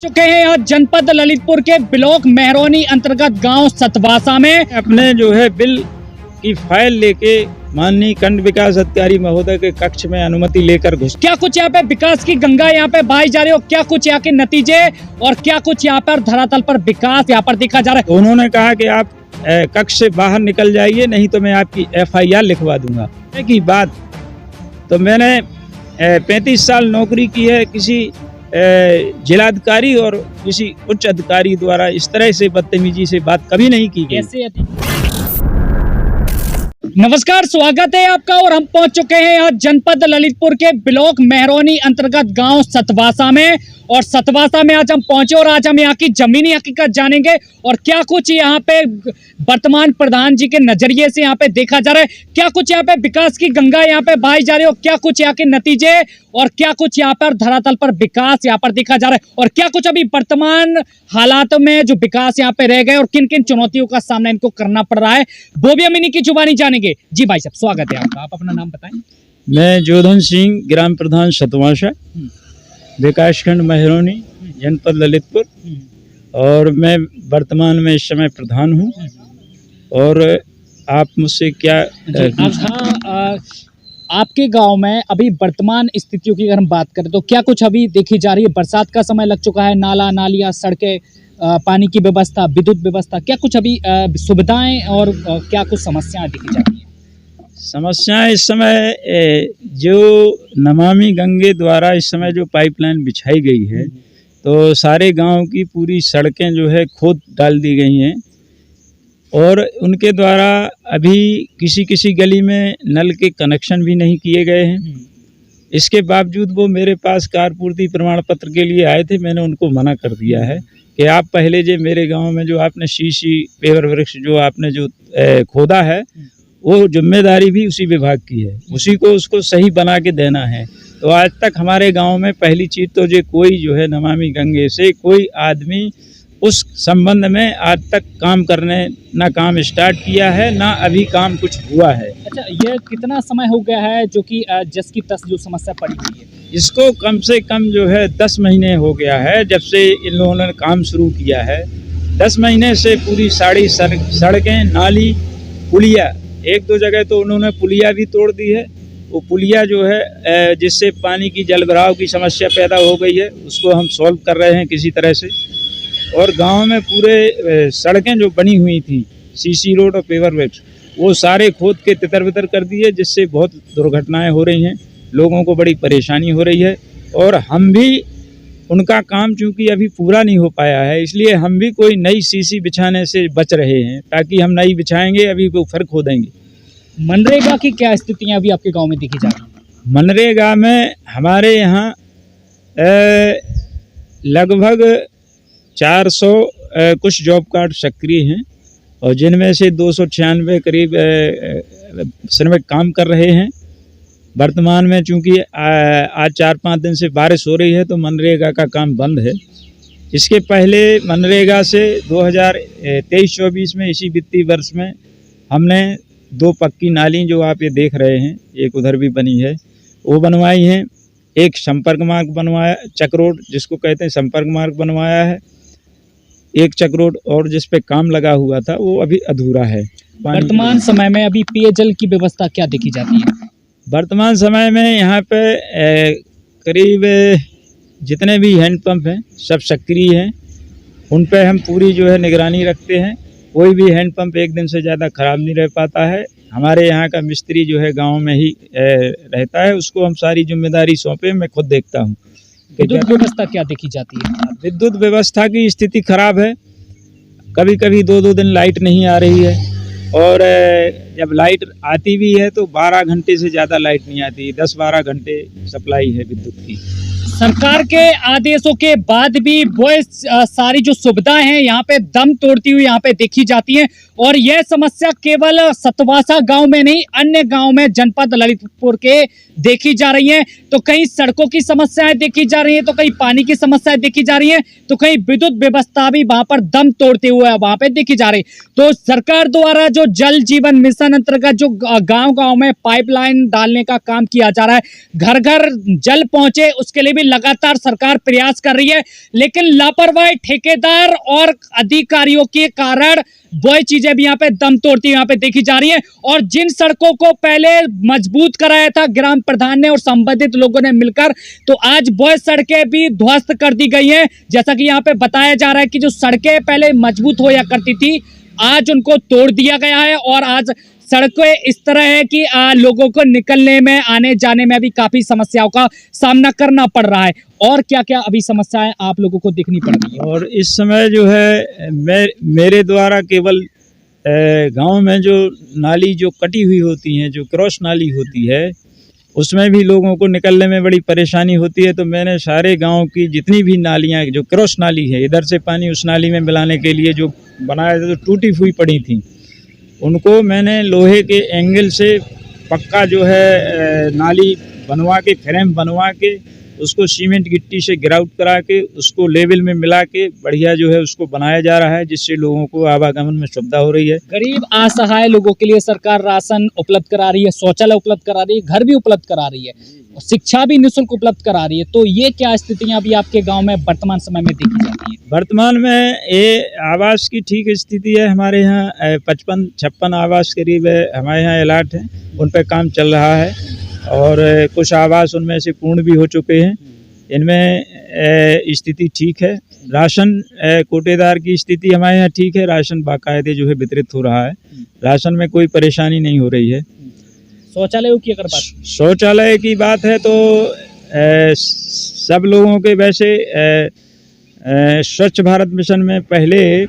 चुके हैं आज जनपद ललितपुर के ब्लॉक मेहरौनी अंतर्गत गांव सतवासा में अपने जो है बिल की फाइल लेके माननीय खंड विकास अधिकारी महोदय के कक्ष में अनुमति लेकर घुस। क्या कुछ यहाँ पे विकास की गंगा यहाँ पे बहाई जा रही हो, क्या कुछ यहाँ के नतीजे और क्या कुछ यहाँ पर धरातल पर विकास यहाँ पर देखा जा रहा है। उन्होंने कहा कि आप कक्ष से बाहर निकल जाइए, नहीं तो मैं आपकी FIR लिखवा दूंगा। की बात तो मैंने 35 साल नौकरी की है, किसी जिलाधिकारी और किसी उच्च अधिकारी द्वारा इस तरह से बदतमीजी से बात कभी नहीं की गई। नमस्कार, स्वागत है आपका और हम पहुंच चुके हैं आज जनपद ललितपुर के ब्लॉक मेहरौनी अंतर्गत गांव सतवासा में। और सतवासा में आज हम पहुंचे और आज हम यहाँ की जमीनी हकीकत जानेंगे और क्या कुछ यहाँ पे वर्तमान प्रधान जी के नजरिए से यहाँ पे देखा जा रहा है, क्या कुछ यहाँ पे विकास की गंगा यहाँ पे बहाई जा रही है और क्या कुछ यहाँ के नतीजे और क्या कुछ यहाँ पर धरातल पर विकास यहाँ पर देखा जा रहा है और क्या कुछ अभी वर्तमान हालात में जो विकास यहाँ पे रह गए और किन किन चुनौतियों का सामना इनको करना पड़ रहा है, वो भी हम इन्हीं की जुबानी जानेंगे। जी भाई साहब, स्वागत है आपका, आप अपना नाम बताएं। मैं जोधन सिंह, ग्राम प्रधान सतवासा, विकासखंड मेहरौनी, जनपद ललितपुर, और मैं वर्तमान में इस समय प्रधान हूँ। और आप मुझसे क्या आपके गांव में अभी वर्तमान स्थितियों की अगर हम बात करें तो क्या कुछ अभी देखी जा रही है। बरसात का समय लग चुका है, नाला नालियाँ, सड़कें, पानी की व्यवस्था, विद्युत व्यवस्था, क्या कुछ अभी सुविधाएं और क्या कुछ समस्याएं देखी जा रही है। समस्याएं इस समय जो नमामि गंगे द्वारा इस समय जो पाइपलाइन बिछाई गई है, तो सारे गांव की पूरी सड़कें जो है खोद डाल दी गई हैं और उनके द्वारा अभी किसी किसी गली में नल के कनेक्शन भी नहीं किए गए हैं। इसके बावजूद वो मेरे पास कारपूर्ति प्रमाण पत्र के लिए आए थे। मैंने उनको मना कर दिया है कि आप पहले जो मेरे गांव में जो आपने शीशी पेवर वृक्ष जो आपने जो खोदा है, वो जिम्मेदारी भी उसी विभाग की है, उसी को उसको सही बना के देना है। तो आज तक हमारे गांव में पहली चीज़ तो जो कोई जो है नमामि गंगे से कोई आदमी उस संबंध में आज तक काम करने ना काम स्टार्ट किया है, ना अभी काम कुछ हुआ है। अच्छा, ये कितना समय हो गया है जो कि जस की तस जो समस्या पड़ी हुई है? इसको कम से कम जो है 10 महीने हो गया है जब से इन लोगों ने काम शुरू किया है। 10 महीने से पूरी सारी सड़कें, नाली, पुलिया, एक दो जगह तो उन्होंने पुलिया भी तोड़ दी है। वो पुलिया जो है जिससे पानी की जल भराव की समस्या पैदा हो गई है, उसको हम सॉल्व कर रहे हैं किसी तरह से। और गांव में पूरे सड़कें जो बनी हुई थी, सीसी रोड और पेवर वृक्ष, वो सारे खोद के तितर बितर कर दिए, जिससे बहुत दुर्घटनाएं हो रही हैं, लोगों को बड़ी परेशानी हो रही है। और हम भी उनका काम चूँकि अभी पूरा नहीं हो पाया है, इसलिए हम भी कोई नई सीसी बिछाने से बच रहे हैं, ताकि हम नई बिछाएंगे, अभी वो फिर खोदेंगे। मनरेगा की क्या स्थितियाँ अभी आपके गांव में देखी जा रही हैं? मनरेगा में हमारे यहाँ लगभग 400 कुछ जॉब कार्ड सक्रिय हैं और जिनमें से 296 करीब श्रमिक काम कर रहे हैं। वर्तमान में चूंकि आज 4-5 दिन से बारिश हो रही है तो मनरेगा का काम बंद है। इसके पहले मनरेगा से 2023-24 में इसी वित्तीय वर्ष में हमने 2 पक्की नाली जो आप ये देख रहे हैं, एक उधर भी बनी है, वो बनवाई हैं। एक संपर्क मार्ग बनवाया, चक रोड जिसको कहते हैं, संपर्क मार्ग बनवाया है। एक चक रोड और जिस पे काम लगा हुआ था वो अभी अधूरा है। वर्तमान समय में अभी पेयजल की व्यवस्था क्या देखी जाती है? वर्तमान समय में यहाँ पे करीब जितने भी हैंडपंप हैं सब सक्रिय हैं, उन पे हम पूरी जो है निगरानी रखते हैं। कोई भी हैंडपंप एक दिन से ज़्यादा ख़राब नहीं रह पाता है। हमारे यहाँ का मिस्त्री जो है गांव में ही रहता है, उसको हम सारी जिम्मेदारी सौंपे, मैं खुद देखता हूँ। विद्युत व्यवस्था क्या देखी जाती है? विद्युत व्यवस्था की स्थिति खराब है, कभी कभी 2-2 दिन लाइट नहीं आ रही है और जब लाइट आती भी है तो 12 घंटे से ज़्यादा लाइट नहीं आती, 10-12 घंटे सप्लाई है विद्युत की। सरकार के आदेशों के बाद भी वो सारी जो सुविधाएं हैं यहाँ पे दम तोड़ती हुई यहाँ पे देखी जाती हैं और यह समस्या केवल सतवासा गांव में नहीं, अन्य गांव में जनपद ललितपुर के देखी जा रही हैं। तो कहीं सड़कों की समस्याएं देखी जा रही हैं, तो कहीं पानी की समस्याएं देखी जा रही हैं, तो कहीं विद्युत व्यवस्था भी वहां पर दम तोड़ते हुए वहां पे देखी जा रही। तो सरकार द्वारा जो जल जीवन मिशन अंतर्गत जो गांव गांव में पाइपलाइन डालने का काम किया जा रहा है, घर घर जल पहुंचे, उसके लिए भी लगातार सरकार प्रयास कर रही है, लेकिन लापरवाही ठेकेदार और अधिकारियों के कारण वही चीजें भी यहाँ पे दम तोड़ती यहाँ पे देखी जा रही है। और जिन सड़कों को पहले मजबूत कराया था ग्राम प्रधान ने और संबंधित लोगों ने मिलकर, तो आज वह सड़कें भी ध्वस्त कर दी गई हैं। जैसा कि यहाँ पे बताया जा रहा है कि जो सड़कें पहले मजबूत होया करती थी, आज उनको तोड़ दिया गया है और आज सड़कें इस तरह है कि लोगों को निकलने में, आने जाने में भी काफी समस्याओं का सामना करना पड़ रहा है। और क्या क्या अभी समस्याएं आप लोगों को देखनी पड़ रही है? और इस समय जो है मेरे द्वारा केवल गांव में जो नाली जो कटी हुई होती हैं, जो क्रॉस नाली होती है, उसमें भी लोगों को निकलने में बड़ी परेशानी होती है। तो मैंने सारे गांव की जितनी भी नालियां, जो क्रॉस नाली है, इधर से पानी उस नाली में मिलाने के लिए जो बनाया था, जो टूटी हुई पड़ी थी, उनको मैंने लोहे के एंगल से पक्का जो है नाली बनवा के, फ्रेम बनवा के, उसको सीमेंट गिट्टी से ग्राउट करा के, उसको लेवल में मिला के बढ़िया जो है उसको बनाया जा रहा है, जिससे लोगों को आवागमन में सुविधा हो रही है। गरीब असहाय लोगों के लिए सरकार राशन उपलब्ध करा रही है, शौचालय उपलब्ध करा रही है, घर भी उपलब्ध करा रही है, शिक्षा भी निःशुल्क उपलब्ध करा रही है। तो ये क्या स्थितियां अभी आपके गांव में वर्तमान समय में देखी जाती है? वर्तमान में ये आवास की ठीक स्थिति है। हमारे यहाँ 55-56 आवास करीब हमारे यहाँ अलाट हैं, उन पर काम चल रहा है और कुछ आवास उनमें से पूर्ण भी हो चुके हैं। इनमें स्थिति ठीक है। राशन कोटेदार की स्थिति हमारे यहाँ ठीक है, राशन बाकायदे जो है वितरित हो रहा है, राशन में कोई परेशानी नहीं हो रही है। शौचालयों की अगर बात, शौचालय की बात है तो सब लोगों के वैसे स्वच्छ भारत मिशन में पहले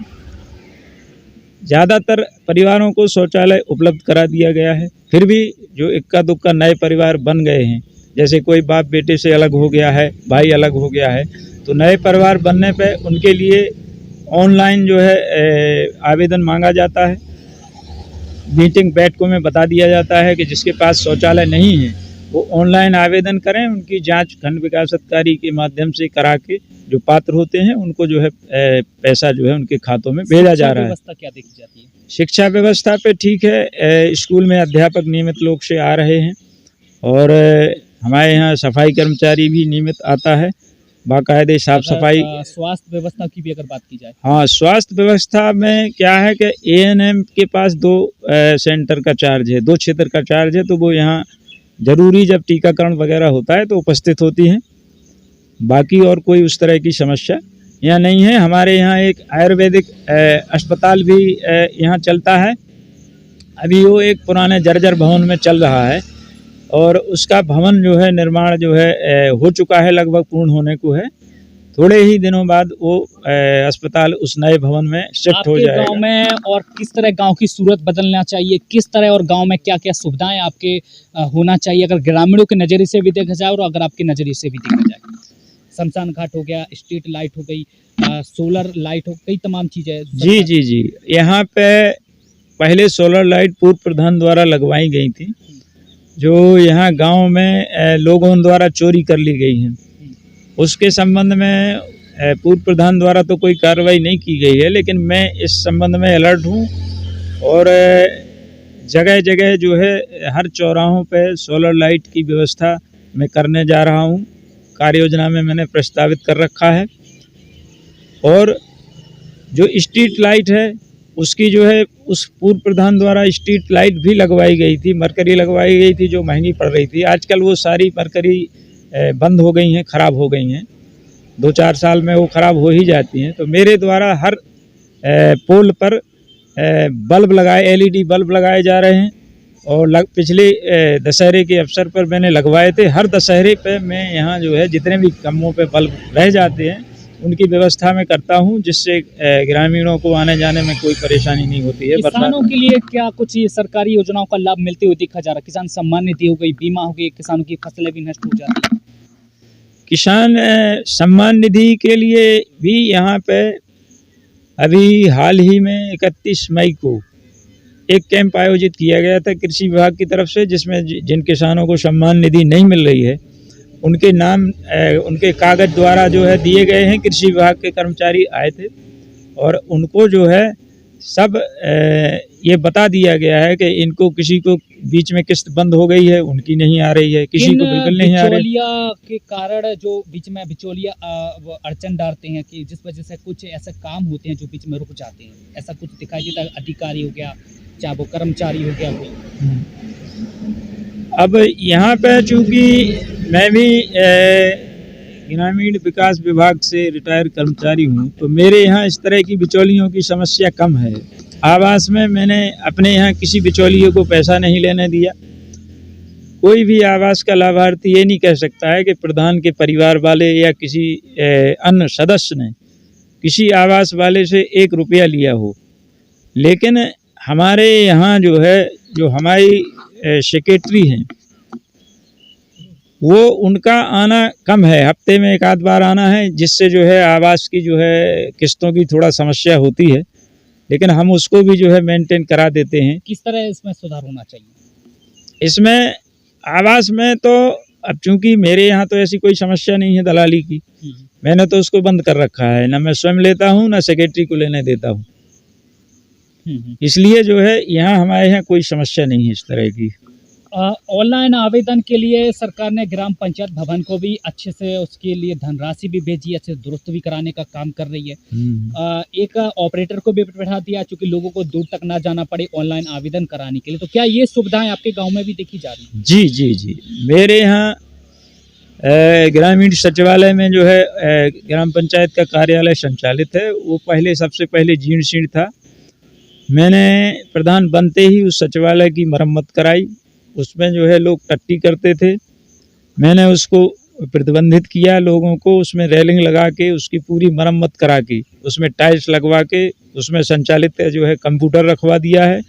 ज़्यादातर परिवारों को शौचालय उपलब्ध करा दिया गया है। फिर भी जो इक्का दुक्का नए परिवार बन गए हैं, जैसे कोई बाप बेटे से अलग हो गया है, भाई अलग हो गया है, तो नए परिवार बनने पे उनके लिए ऑनलाइन जो है आवेदन मांगा जाता है। मीटिंग बैठकों में बता दिया जाता है कि जिसके पास शौचालय नहीं है वो ऑनलाइन आवेदन करें। उनकी जांच खंड विकास अधिकारी के माध्यम से करा के जो पात्र होते हैं उनको जो है पैसा जो है उनके खातों में भेजा जा रहा है। व्यवस्था क्या देखी जाती है? शिक्षा व्यवस्था पे ठीक है। स्कूल में अध्यापक नियमित लोग से आ रहे हैं और हमारे यहाँ सफाई कर्मचारी भी नियमित आता है, बाकायदे साफ सफाई। स्वास्थ्य व्यवस्था की भी अगर बात की जाए, हाँ, स्वास्थ्य व्यवस्था में क्या है कि ANM के पास 2 सेंटर का चार्ज है, 2 क्षेत्र का चार्ज है, तो वो यहाँ जरूरी जब टीकाकरण वगैरह होता है तो उपस्थित होती हैं। बाकी और कोई उस तरह की समस्या यहाँ नहीं है। हमारे यहाँ एक आयुर्वेदिक अस्पताल भी यहाँ चलता है। अभी वो एक पुराने जर्जर भवन में चल रहा है और उसका भवन जो है निर्माण जो है हो चुका है, लगभग पूर्ण होने को है। थोड़े ही दिनों बाद वो अस्पताल उस नए भवन में शिफ्ट हो जाएगा। गांव में और किस तरह गांव की सूरत बदलना चाहिए, किस तरह और गांव में क्या क्या सुविधाएं आपके होना चाहिए, अगर ग्रामीणों के नज़रिए से भी देखा जाए और अगर आपके नज़रिए से भी देखा जाए? शमशान घाट हो गया, स्ट्रीट लाइट हो गई, सोलर लाइट हो गई, तमाम चीज़ें। जी जी जी, यहाँ पे पहले सोलर लाइट पूर्व प्रधान द्वारा लगवाई गई थी, जो यहाँ गांव में लोगों द्वारा चोरी कर ली गई हैं। उसके संबंध में पूर्व प्रधान द्वारा तो कोई कार्रवाई नहीं की गई है, लेकिन मैं इस संबंध में अलर्ट हूँ और जगह जगह जो है हर चौराहों पे सोलर लाइट की व्यवस्था मैं करने जा रहा हूँ। कार्य योजना में मैंने प्रस्तावित कर रखा है। और जो स्ट्रीट लाइट है उसकी जो है उस पूर्व प्रधान द्वारा स्ट्रीट लाइट भी लगवाई गई थी, मरकरी लगवाई गई थी, जो महंगी पड़ रही थी। आजकल वो सारी मरकरी बंद हो गई हैं, ख़राब हो गई हैं, 2-4 साल में वो ख़राब हो ही जाती हैं। तो मेरे द्वारा हर पोल पर बल्ब लगाए, LED बल्ब लगाए जा रहे हैं और पिछले दशहरे के अवसर पर मैंने लगवाए थे। हर दशहरे पे मैं यहाँ जो है जितने भी कमों पे बल्ब रह जाते हैं उनकी व्यवस्था में करता हूँ, जिससे ग्रामीणों को आने जाने में कोई परेशानी नहीं होती है। किसानों के लिए क्या कुछ ये सरकारी योजनाओं का लाभ मिलते हुए देखा जा रहा है? किसान सम्मान निधि हो गई, बीमा हो गई, किसानों की फसलें भी नष्ट हो जाती हैं। किसान सम्मान निधि के लिए भी यहाँ पे अभी हाल ही में 31 मई को एक कैंप आयोजित किया गया था कृषि विभाग की तरफ से, जिसमें जिन किसानों को सम्मान निधि नहीं मिल रही है उनके नाम उनके कागज द्वारा जो है दिए गए हैं। कृषि विभाग के कर्मचारी आए थे और उनको जो है सब ये बता दिया गया है कि इनको किसी को बीच में किस्त बंद हो गई है, उनकी नहीं आ रही है, किसी को बिल्कुल नहीं आ रही है। बिचौलिया के कारण जो बीच में बिचौलिया वो अड़चन डालते हैं कि जिस वजह से कुछ ऐसे काम होते हैं जो बीच में रुक जाते हैं, ऐसा कुछ दिखाई देता है? अधिकारी हो गया, चाहे वो कर्मचारी हो गया कोई। अब यहाँ पे चूँकि मैं भी ग्रामीण विकास विभाग से रिटायर कर्मचारी हूँ, तो मेरे यहाँ इस तरह की बिचौलियों की समस्या कम है। आवास में मैंने अपने यहाँ किसी बिचौलियों को पैसा नहीं लेने दिया। कोई भी आवास का लाभार्थी ये नहीं कह सकता है कि प्रधान के परिवार वाले या किसी अन्य सदस्य ने किसी आवास वाले से 1 रुपया लिया हो। लेकिन हमारे यहाँ जो है, जो हमारी सेक्रेटरी हैं, वो उनका आना कम है, हफ्ते में 1 आध बार आना है, जिससे जो है आवास की जो है किस्तों की थोड़ा समस्या होती है, लेकिन हम उसको भी जो है मेंटेन करा देते हैं। किस तरह इसमें सुधार होना चाहिए? इसमें आवास में तो अब चूंकि मेरे यहाँ तो ऐसी कोई समस्या नहीं है दलाली की, मैंने तो उसको बंद कर रखा है, ना मैं स्वयं लेता हूँ ना सेक्रेटरी को लेने देता हूँ। इसलिए जो है यहाँ हमारे यहाँ कोई समस्या नहीं है इस तरह की। ऑनलाइन आवेदन के लिए सरकार ने ग्राम पंचायत भवन को भी अच्छे से उसके लिए धनराशि भी भेजी, अच्छे से दुरुस्त भी कराने का काम कर रही है। एक ऑपरेटर को भी बैठा दिया क्योंकि लोगों को दूर तक ना जाना पड़े ऑनलाइन आवेदन कराने के लिए। तो क्या ये सुविधाएं आपके गांव में भी देखी जा रही हैं? जी जी जी, मेरे यहाँ ग्रामीण सचिवालय में जो है ग्राम पंचायत का कार्यालय संचालित है, वो पहले सबसे पहले जीर्ण शीर्ण था। मैंने प्रधान बनते ही उस सचिवालय की मरम्मत कराई। उसमें जो है लोग टट्टी करते थे, मैंने उसको प्रतिबंधित किया, लोगों को उसमें रेलिंग लगा के उसकी पूरी मरम्मत करा के उसमें टाइल्स लगवा के उसमें संचालित जो है कंप्यूटर रखवा दिया है।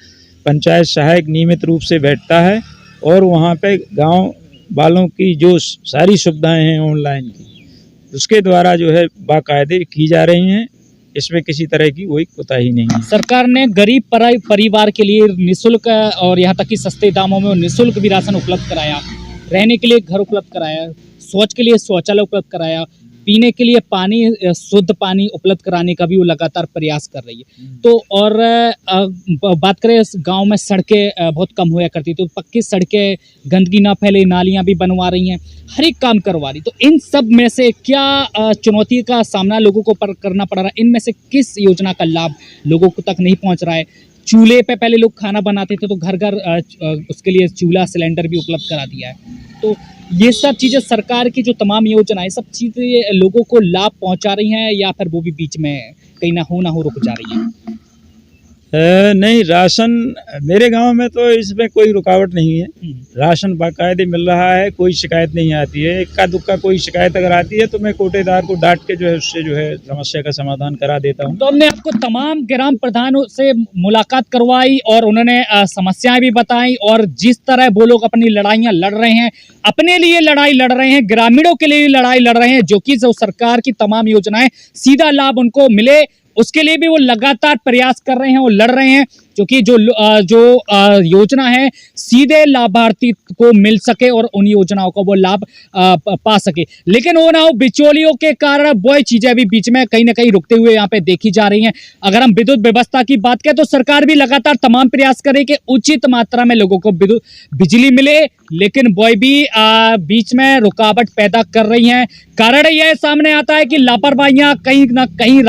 पंचायत सहायक नियमित रूप से बैठता है और वहाँ पे गांव वालों की जो सारी सुविधाएं हैं ऑनलाइन की, उसके द्वारा जो है बाकायदे की जा रही हैं। इसमें किसी तरह की कोई कोताही नहीं है। सरकार ने गरीब परिवार के लिए निःशुल्क और यहाँ तक कि सस्ते दामों में निःशुल्क भी राशन उपलब्ध कराया, रहने के लिए घर उपलब्ध कराया, शौच के लिए शौचालय उपलब्ध कराया, पीने के लिए पानी, शुद्ध पानी उपलब्ध कराने का भी वो लगातार प्रयास कर रही है। तो और बात करें गांव में सड़कें बहुत कम हुआ करती, तो पक्की सड़कें, गंदगी ना फैले, नालियां भी बनवा रही हैं, हर एक काम करवा रही। तो इन सब में से क्या चुनौती का सामना लोगों को करना पड़ रहा है? इनमें से किस योजना का लाभ लोगों को तक नहीं पहुंच रहा है? चूल्हे पे पहले लोग खाना बनाते थे, तो घर घर उसके लिए चूल्हा सिलेंडर भी उपलब्ध करा दिया है। तो ये सब चीज़ें सरकार की जो तमाम योजनाएं, सब चीज़ें लोगों को लाभ पहुंचा रही हैं या फिर वो भी बीच में कहीं ना हो रुक जा रही हैं? नहीं, राशन मेरे गांव में तो इसमें कोई रुकावट नहीं है, राशन बाकायदे मिल रहा है, कोई शिकायत नहीं आती है। इक्का दुक्का कोई शिकायत अगर आती है तो मैं कोटेदार को डांट के जो है उससे जो है समस्या का समाधान करा देता हूँ। तो हमने आपको तमाम ग्राम प्रधानों से मुलाकात करवाई और उन्होंने समस्याएं भी बताई, और जिस तरह वो लोग अपनी लड़ाइयाँ लड़ रहे हैं, अपने लिए लड़ाई लड़ रहे हैं, ग्रामीणों के लिए लड़ाई लड़ रहे हैं, जो कि जो सरकार की तमाम योजनाएं सीधा लाभ उनको मिले, उसके लिए भी वो लगातार प्रयास कर रहे हैं और लड़ रहे हैं, क्योंकि जो योजना है सीधे लाभार्थी को मिल सके और उन योजनाओं का वो लाभ पा सके। लेकिन वो ना हो, बिचौलियों के कारण वो चीजें भी बीच में कहीं ना कहीं रुकते हुए यहाँ पे देखी जा रही हैं। अगर हम विद्युत व्यवस्था की बात करें तो सरकार भी लगातार तमाम प्रयास करे कि उचित मात्रा में लोगों को बिजली मिले, लेकिन वो भी बीच में रुकावट पैदा कर रही हैं। कारण यह सामने आता है कि लापरवाहियां, कहीं ना कहीं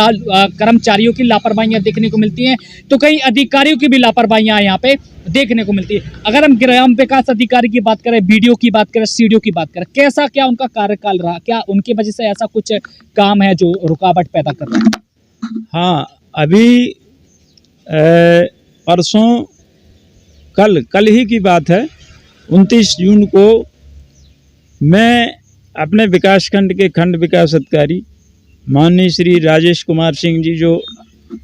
कर्मचारियों की लापरवाहियां देखने को मिलती हैं, तो कहीं अधिकारियों की भी लापरवाहियां यहाँ पे देखने को मिलती है। अगर हम ग्राम विकास अधिकारी की बात करें, बीडीओ की बात करें, सीडीओ की बात करें, कैसा क्या उनका कार्यकाल रहा? क्या उनकी वजह से ऐसा कुछ काम है जो रुकावट पैदा कर रहा है? हाँ, अभी परसों कल ही की बात है, 29 जून को मैं अपने विकासखंड के खंड विकास अधिकारी माननीय श्री राजेश कुमार सिंह जी, जो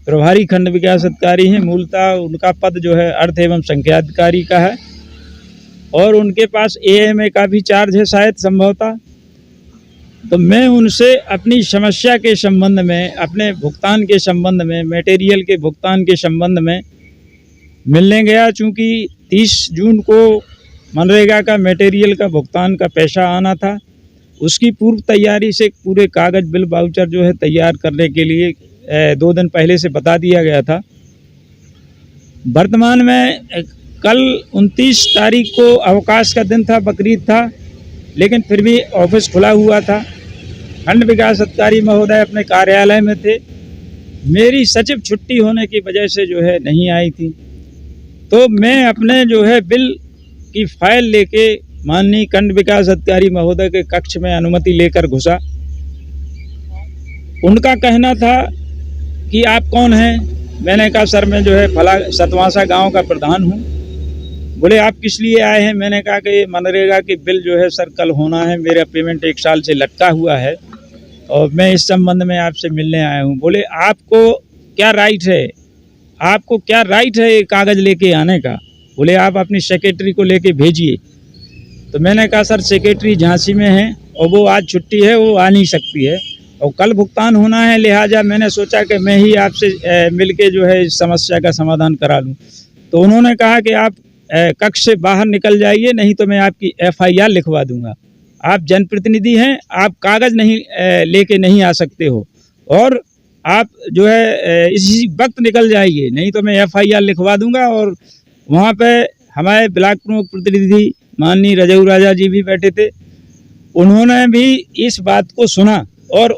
प्रभारी खंड विकास अधिकारी हैं, मूलतः उनका पद जो है अर्थ एवं संख्याधिकारी का है और उनके पास एएमए का भी चार्ज है शायद संभवतः। तो मैं उनसे अपनी समस्या के संबंध में, अपने भुगतान के संबंध में, मटेरियल के भुगतान के संबंध में मिलने गया। चूँकि 30 जून को मनरेगा का मटेरियल का भुगतान का पैसा आना था, उसकी पूर्व तैयारी से पूरे कागज़ बिल वाउचर जो है तैयार करने के लिए 2 दिन पहले से बता दिया गया था। वर्तमान में कल 29 तारीख को अवकाश का दिन था, बकरीद था, लेकिन फिर भी ऑफिस खुला हुआ था। खंड विकास अधिकारी महोदय अपने कार्यालय में थे। मेरी सचिव छुट्टी होने की वजह से जो है नहीं आई थी, तो मैं अपने जो है बिल की फाइल लेके माननीय खंड विकास अधिकारी महोदय के कक्ष में अनुमति लेकर घुसा। उनका कहना था कि आप कौन हैं? मैंने कहा सर मैं जो है फला सतवासा गांव का प्रधान हूं। बोले आप किस लिए आए हैं? मैंने कहा कि मनरेगा की बिल जो है सर कल होना है, मेरा पेमेंट 1 साल से लटका हुआ है और मैं इस संबंध में आपसे मिलने आया हूं। बोले आपको क्या राइट है, आपको क्या राइट है ये कागज़ लेके आने का? बोले आप अपनी सेक्रेटरी को लेके भेजिए। तो मैंने कहा सर सेक्रेटरी झांसी में है और वो आज छुट्टी है, वो आ नहीं सकती है और कल भुगतान होना है, लिहाजा मैंने सोचा कि मैं ही आपसे मिलके जो है इस समस्या का समाधान करा लूँ। तो उन्होंने कहा कि आप कक्ष से बाहर निकल जाइए, नहीं तो मैं आपकी FIR लिखवा दूंगा। आप जनप्रतिनिधि हैं, आप कागज़ नहीं लेके नहीं आ सकते हो और आप जो है इसी वक्त निकल जाइए, नहीं तो मैं FIR लिखवा दूंगा। और वहाँ पे हमारे ब्लॉक प्रमुख प्रतिनिधि माननीय रजऊ राजा जी भी बैठे थे, उन्होंने भी इस बात को सुना और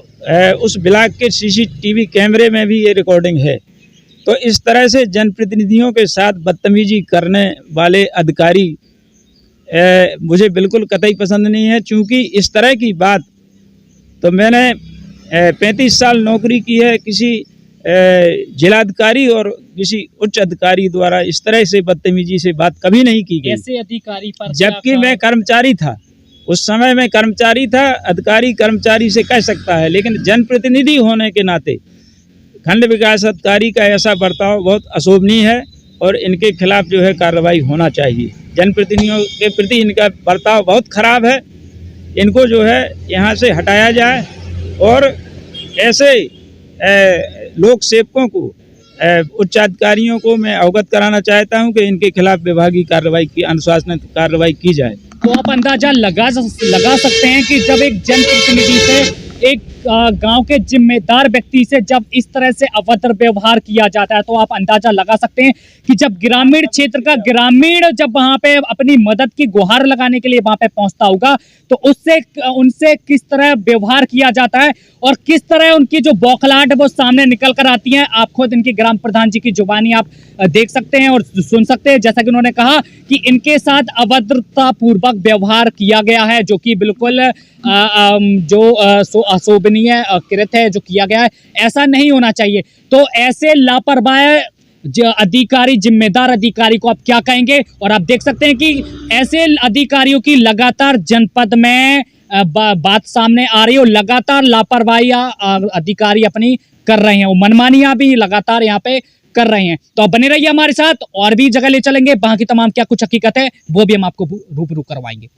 उस ब्लॉक के CCTV कैमरे में भी ये रिकॉर्डिंग है। तो इस तरह से जनप्रतिनिधियों के साथ बदतमीजी करने वाले अधिकारी मुझे बिल्कुल कतई पसंद नहीं है। चूँकि इस तरह की बात तो मैंने 35 साल नौकरी की है, किसी जिलाधिकारी और किसी उच्च अधिकारी द्वारा इस तरह से बदतमीजी से बात कभी नहीं की गई। ऐसे अधिकारी पर जबकि मैं कर्मचारी था, उस समय मैं कर्मचारी था। अधिकारी कर्मचारी से कह सकता है, लेकिन जनप्रतिनिधि होने के नाते खंड विकास अधिकारी का ऐसा बर्ताव बहुत अशोभनीय है और इनके खिलाफ जो है कार्रवाई होना चाहिए। जनप्रतिनिधियों के प्रति इनका बर्ताव बहुत खराब है, इनको जो है यहाँ से हटाया जाए और ऐसे लोक सेवकों को उच्चाधिकारियों को मैं अवगत कराना चाहता हूँ कि इनके खिलाफ विभागीय कार्रवाई की अनुशासनिक कार्रवाई की जाए। तो आप अंदाजा लगा सकते हैं कि जब एक जनप्रतिनिधि से, एक गांव के जिम्मेदार व्यक्ति से जब इस तरह से अभद्र व्यवहार किया जाता है, तो आप अंदाजा लगा सकते हैं कि जब ग्रामीण क्षेत्र का ग्रामीण जब वहां पे अपनी मदद की गुहार लगाने के लिए वहां पे पहुंचता होगा, तो उनसे किस तरह व्यवहार किया जाता है और किस तरह उनकी जो बौखलाहट है वो सामने निकल कर आती है। आप खुद इनके ग्राम प्रधान जी की जुबानी आप देख सकते हैं और सुन सकते हैं। जैसा कि उन्होंने कहा कि इनके साथ अभद्रता पूर्वक व्यवहार किया गया है, जो कि बिल्कुल अशोभनीय कृत्य है जो किया गया है, ऐसा नहीं होना चाहिए। तो ऐसे लापरवाह अधिकारी, जिम्मेदार अधिकारी को आप क्या कहेंगे? और आप देख सकते हैं कि ऐसे अधिकारियों की लगातार जनपद में बात सामने आ रही है और लगातार लापरवाही अधिकारी अपनी कर रहे हैं, वो मनमानियां भी लगातार यहाँ पे कर रहे हैं। तो आप बने रहिए हमारे साथ, और भी जगह ले चलेंगे, वहां की तमाम क्या कुछ हकीकत है वो भी हम आपको रूबरू करवाएंगे।